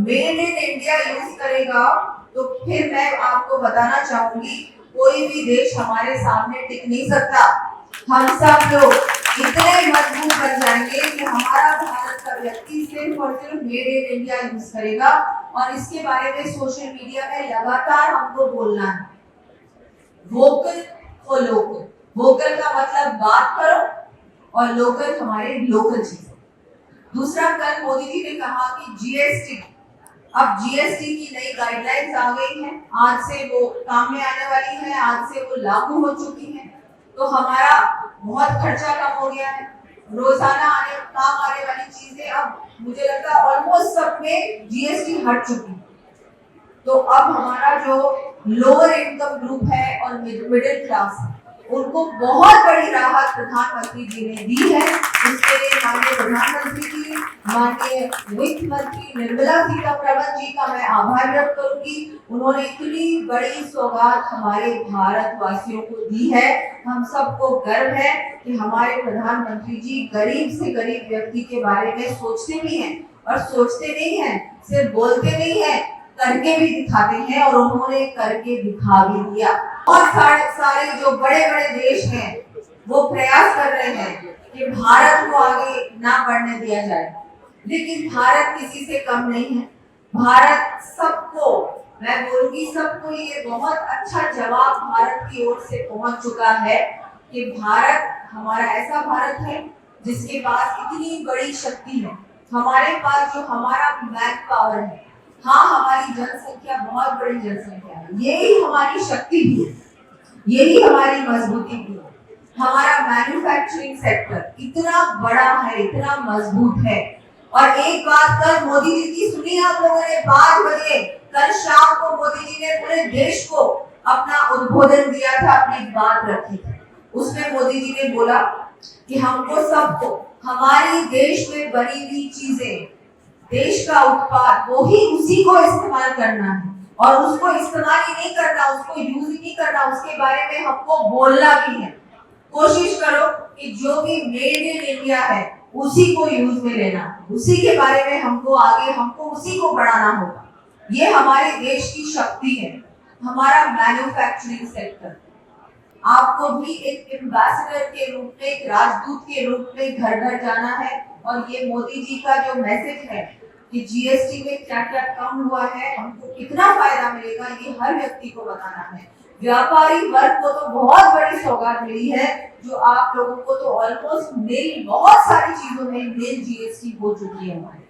Made in India use करेगा तो फिर मैं आपको बताना चाहूंगी कोई भी देश हमारे सामने टिक नहीं सकता। हम सब लोग इतने मजबूत बन जाएंगे कि हमारा भारत का व्यक्ति सिर्फ और सिर्फ मेड इन इंडिया यूज करेगा। और इसके बारे में सोशल मीडिया में लगातार हमको बोलना है, वोकल फॉर लोकल। वोकल का मतलब बात करो और लोकल हमारे लोकल चीजें। दूसरा, कल मोदी जी ने कहा कि जीएसटी, अब जीएसटी की नई गाइडलाइंस आ गई हैं, आज से वो काम में आने वाली है, आज से वो लागू हो चुकी है। तो हमारा बहुत खर्चा कम हो गया है, रोजाना काम आने वाली चीजें अब मुझे लगता है ऑलमोस्ट सब में जीएसटी हट चुकी है। तो अब हमारा जो लोअर इनकम ग्रुप है और मिडिल क्लास है, उनको बहुत बड़ी राहत प्रधानमंत्री जी ने दी है। इसके लिए माननीय प्रधानमंत्री जी, माननीय वित्त मंत्री निर्मला सीतारमण जी का मैं आभार व्यक्त करूंगी। उन्होंने इतनी बड़ी सौगात हमारे भारतवासियों को दी है। हम सबको गर्व है कि हमारे प्रधानमंत्री जी गरीब से गरीब व्यक्ति के बारे में सोचते भी हैं, और सोचते नहीं हैं, सिर्फ बोलते नहीं हैं, करके भी दिखाते हैं। और उन्होंने करके दिखा भी दिया। और सारे जो बड़े बड़े देश हैं वो प्रयास कर रहे हैं कि भारत को आगे ना बढ़ने दिया जाए, लेकिन भारत किसी से कम नहीं है। भारत सबको, मैं बोलूंगी सबको, ये बहुत अच्छा जवाब भारत की ओर से पहुंच चुका है कि भारत हमारा ऐसा भारत है जिसके पास इतनी बड़ी शक्ति है। हमारे पास जो हमारा मैन पावर है, हाँ हमारी जनसंख्या बहुत बड़ी जनसंख्या है, यही हमारी शक्ति भी है, यही हमारी मजबूती भी है। हमारा मैन्युफैक्चरिंग सेक्टर इतना बड़ा है, इतना मजबूत है। और एक बात कल मोदी जी की सुनी आप लोगों ने, 5 बजे कल शाम को मोदी जी ने पूरे देश को अपना उद्बोधन दिया था, अपनी बात रखी थी। उसमें मोदी जी ने बोला कि हमको सबको हमारी देश में बनी हुई चीजें, देश का उत्पाद, वो ही उसी को इस्तेमाल करना है। और उसको इस्तेमाल ही नहीं करना, उसको यूज ही नहीं करना, उसके बारे में हमको बोलना भी है। कोशिश करो कि जो भी मेड इन इंडिया है उसी को यूज में लेना, उसी के बारे में हमको आगे, हमको उसी को बढ़ाना होगा। ये हमारे देश की शक्ति है, हमारा मैन्युफैक्चरिंग सेक्टर। आपको भी एक एम्बेसडर के रूप में, एक राजदूत के रूप में घर घर जाना है। और ये मोदी जी का जो मैसेज है कि जीएसटी में क्या क्या कम हुआ है, हमको कितना फायदा मिलेगा, ये हर व्यक्ति को बताना है। व्यापारी वर्ग को तो बहुत बड़ी सौगात मिली है, जो आप लोगों को तो ऑलमोस्ट निल, बहुत सारी चीजों में निल जीएसटी हो चुकी है। हमारे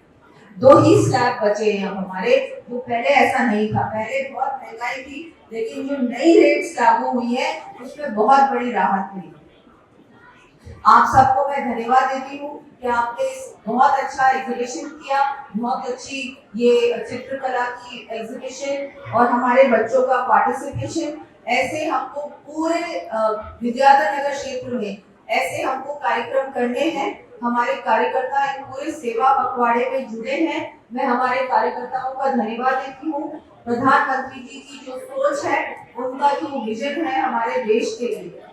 2 ही स्लैब बचे हैं हमारे, जो पहले ऐसा नहीं था। पहले बहुत महंगाई थी, लेकिन जो नई रेट्स लागू हुई है उसमें बहुत बड़ी राहत मिली। आप सबको मैं धन्यवाद देती हूँ कि आपने बहुत अच्छा एग्जीबिशन किया, बहुत अच्छी ये चित्रकला की एग्जीबिशन और हमारे बच्चों का पार्टिसिपेशन। ऐसे हमको पूरे विद्याधर नगर क्षेत्र में ऐसे हमको कार्यक्रम करने हैं। हमारे कार्यकर्ता इन पूरे सेवा पखवाड़े में जुड़े हैं। मैं हमारे कार्यकर्ताओं का धन्यवाद देती हूँ। प्रधानमंत्री जी की जो सोच है, उनका जो विजन है हमारे देश के लिए,